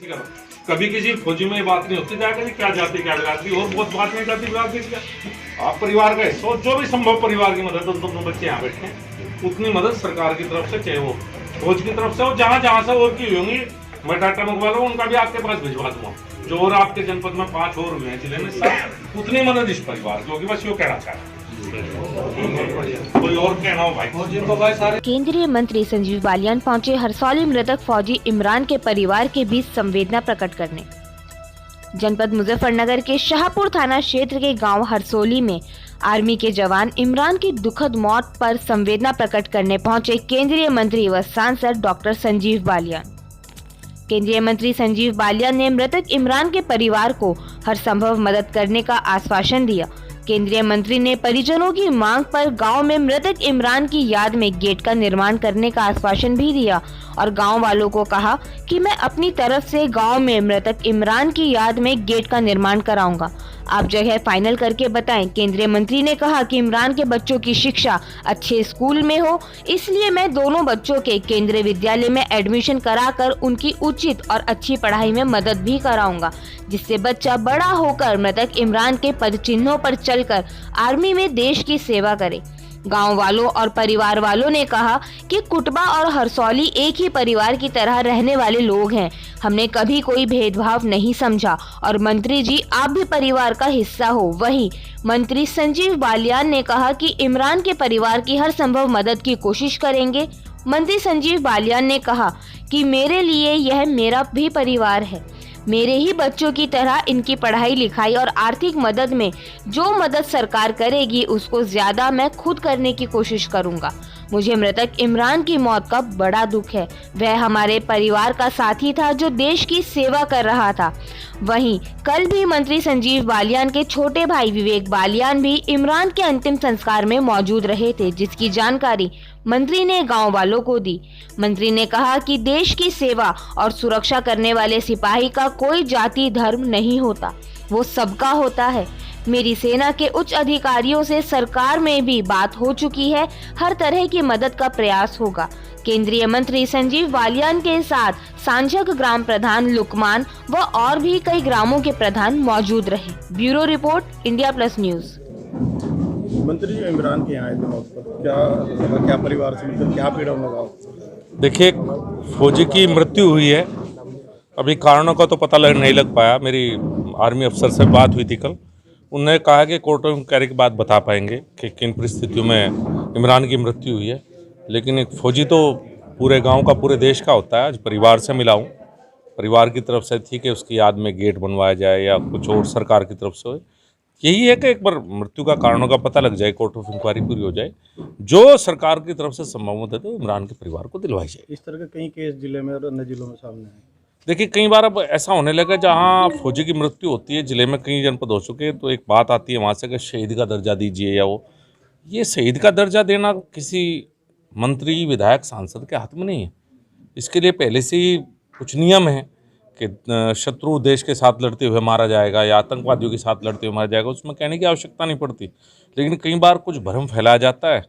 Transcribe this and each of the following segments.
कभी किसी फौजी में ये बात नहीं होती जाएगा कि क्या जाति क्या बिरादरी, और बहुत बात नहीं जाती बिरादरी क्या। आप परिवार का हिस्सा, जो भी संभव परिवार की मदद, दोनों बच्चे यहाँ बैठे हैं, उतनी मदद सरकार की तरफ से, चाहे वो फौज की तरफ से हो, जहाँ जहाँ से और की होंगी, मैं डाटा मंगवा लूँ, उनका भी आपके पास भिजवा दूंगा। जो और आपके जनपद में 5 और हुए हैं जिले में, सब उतनी मदद इस परिवार की होगी। बस यो कहना चाह रहा हूँ, कोई और कहना हो भाई। केंद्रीय मंत्री संजीव बालियान पहुंचे हरसौली मृतक फौजी इमरान के परिवार के बीच संवेदना प्रकट करने। जनपद मुजफ्फरनगर के शाहपुर थाना क्षेत्र के गांव हरसौली में आर्मी के जवान इमरान की दुखद मौत पर संवेदना प्रकट करने पहुंचे केंद्रीय मंत्री व सांसद डॉक्टर संजीव बालियान। केंद्रीय मंत्री संजीव बालियान ने मृतक इमरान के परिवार को हर संभव मदद करने का आश्वासन दिया। केंद्रीय मंत्री ने परिजनों की मांग पर गांव में मृतक इमरान की याद में गेट का निर्माण करने का आश्वासन भी दिया और गांव वालों को कहा कि मैं अपनी तरफ से गांव में मृतक इमरान की याद में गेट का निर्माण कराऊंगा। आप जगह फाइनल करके बताएं। केंद्रीय मंत्री ने कहा कि इमरान के बच्चों की शिक्षा अच्छे स्कूल में हो, इसलिए मैं दोनों बच्चों के केंद्रीय विद्यालय में एडमिशन कराकर उनकी उचित और अच्छी पढ़ाई में मदद भी कराऊंगा, जिससे बच्चा बड़ा होकर मृतक इमरान के पद चिन्हों पर चलकर आर्मी में देश की सेवा करे। गांव वालों और परिवार वालों ने कहा कि कुटबा और हरसौली एक ही परिवार की तरह रहने वाले लोग हैं। हमने कभी कोई भेदभाव नहीं समझा और मंत्री जी आप भी परिवार का हिस्सा हो। वहीं मंत्री संजीव बालियान ने कहा कि इमरान के परिवार की हर संभव मदद की कोशिश करेंगे। मंत्री संजीव बालियान ने कहा कि मेरे लिए यह मेरा भी परिवार है, मेरे ही बच्चों की तरह इनकी पढ़ाई लिखाई और आर्थिक मदद में जो मदद सरकार करेगी उसको ज्यादा मैं खुद करने की कोशिश करूंगा। मुझे मृतक इमरान की मौत का बड़ा दुख है। वह हमारे परिवार का साथी था जो देश की सेवा कर रहा था। वहीं कल भी मंत्री संजीव बालियान के छोटे भाई विवेक बालियान भी इमरान के अंतिम संस्कार में मौजूद रहे थे, जिसकी जानकारी मंत्री ने गांव वालों को दी। मंत्री ने कहा कि देश की सेवा और सुरक्षा करने वाले सिपाही का कोई जाति धर्म नहीं होता, वो सबका होता है। मेरी सेना के उच्च अधिकारियों से सरकार में भी बात हो चुकी है, हर तरह की मदद का प्रयास होगा। केंद्रीय मंत्री संजीव बालियान के साथ सांझक ग्राम प्रधान लुकमान व और भी कई ग्रामों के प्रधान मौजूद रहे। Bureau report, India plus news. मंत्री जी इमरान के यहाँ मौत पर क्या परिवार से मतलब क्या पीड़ा लगा? देखिए, फौजी की मृत्यु हुई है, अभी कारणों का तो पता नहीं लग पाया। मेरी आर्मी अफसर से बात हुई थी कल, उन्होंने कहा कि कोर्ट ऑफ इंक्वायरी के बाद बता पाएंगे कि किन परिस्थितियों में इमरान की मृत्यु हुई है। लेकिन एक फौजी तो पूरे गांव का, पूरे देश का होता है। आज परिवार से मिला हूँ, परिवार की तरफ से थी कि उसकी याद में गेट बनवाया जाए या कुछ और सरकार की तरफ से हो। यही है कि एक बार मृत्यु का कारणों का पता लग जाए, कोर्ट ऑफ इंक्वायरी पूरी हो जाए, जो सरकार की तरफ से संभव मदद है इमरान के परिवार को दिलवाई जाए। इस तरह के कई केस जिले में और अन्य जिलों में सामने हैं। देखिए, कई बार अब ऐसा होने लगा जहाँ फौजी की मृत्यु होती है, जिले में कई जनपद हो चुके हैं, तो एक बात आती है वहाँ से कि शहीद का दर्जा दीजिए या वो। ये शहीद का दर्जा देना किसी मंत्री, विधायक, सांसद के हाथ में नहीं है। इसके लिए पहले से ही कुछ नियम है कि शत्रु देश के साथ लड़ते हुए मारा जाएगा या आतंकवादियों के साथ लड़ते हुए मारा जाएगा, उसमें कहने की आवश्यकता नहीं पड़ती। लेकिन कई बार कुछ भ्रम फैलाया जाता है।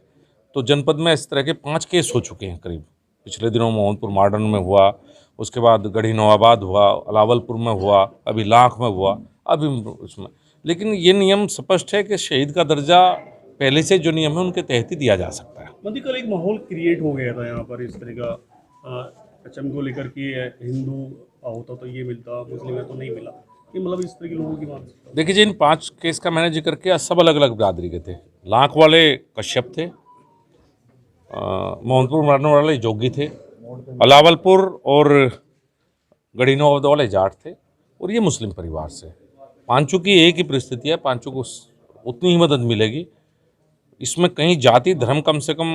तो जनपद में इस तरह के 5 केस हो चुके हैं करीब। पिछले दिनों मोहनपुर मॉडर्न में हुआ, उसके बाद गढ़ी नवाबाद हुआ, अलावलपुर में हुआ, अभी लाख में हुआ, अभी उसमें। लेकिन ये नियम स्पष्ट है कि शहीद का दर्जा पहले से जो नियम है उनके तहत ही दिया जा सकता है। मंत्री, कल एक माहौल क्रिएट हो गया था यहाँ पर इस तरह का एचएम को लेकर कि हिंदू होता तो ये मिलता, मुस्लिम है तो नहीं मिला, ये मतलब इस तरह के लोगों की बात। देखिए जी, इन 5 केस का मैंने जिक्र किया, सब अलग अलग बिरादरी के थे। लाख वाले कश्यप थे, मोहनपुर मरने वाले जोगी थे, अलावलपुर और गढ़ी नवाबाद वाले जाट थे, और ये मुस्लिम परिवार से। पांचों की एक ही परिस्थिति है, पांचों को उतनी ही मदद मिलेगी। इसमें कहीं जाति धर्म, कम से कम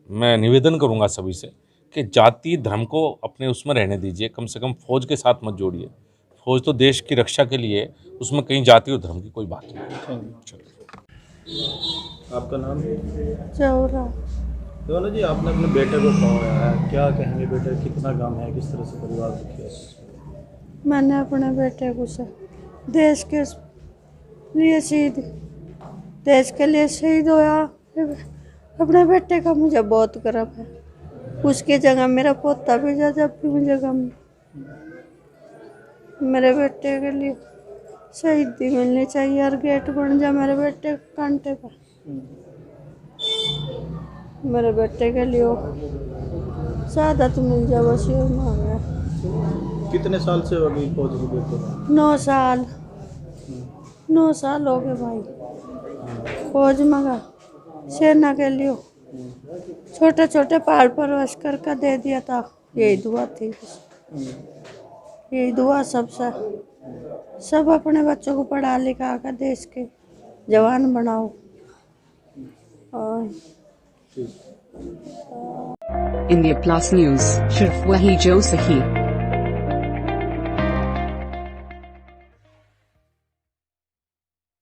मैं निवेदन करूंगा सभी से कि जाति धर्म को अपने उसमें रहने दीजिए, कम से कम फौज के साथ मत जोड़िए। फौज तो देश की रक्षा के लिए, उसमें कहीं जाति और धर्म की कोई बात नहीं। आपका नाम? चौरा। तो जी, आपने अपने बेटे को खोया है, क्या कहेंगे? बेटे कितना गम है, किस तरह से परिवार दुखी है? मैंने अपने बेटे को देश के लिए देश के लिए शहीद होया। अपने बेटे का मुझे बहुत गर्व है। उसकी जगह मेरा पोता भी जा, जब भी मुझे गम। मेरे बेटे के लिए शहीदी मिलनी चाहिए और गेट बन जा मेरे बेटे कांटे का। मेरे बेटे के लिए शहादत मिल जाए, बस ये मांग है। कितने साल से हो गई फौज की बेटे को? 9 साल हो गए भाई फौज मंगा सेना के लिए। छोटे छोटे पाल परवश करके दे दिया था, यही दुआ थी, यही दुआ सबसे। सब अपने बच्चों को पढ़ा लिखा कर देश के जवान बनाओ। और India Plus News, सिर्फ वही जो सही।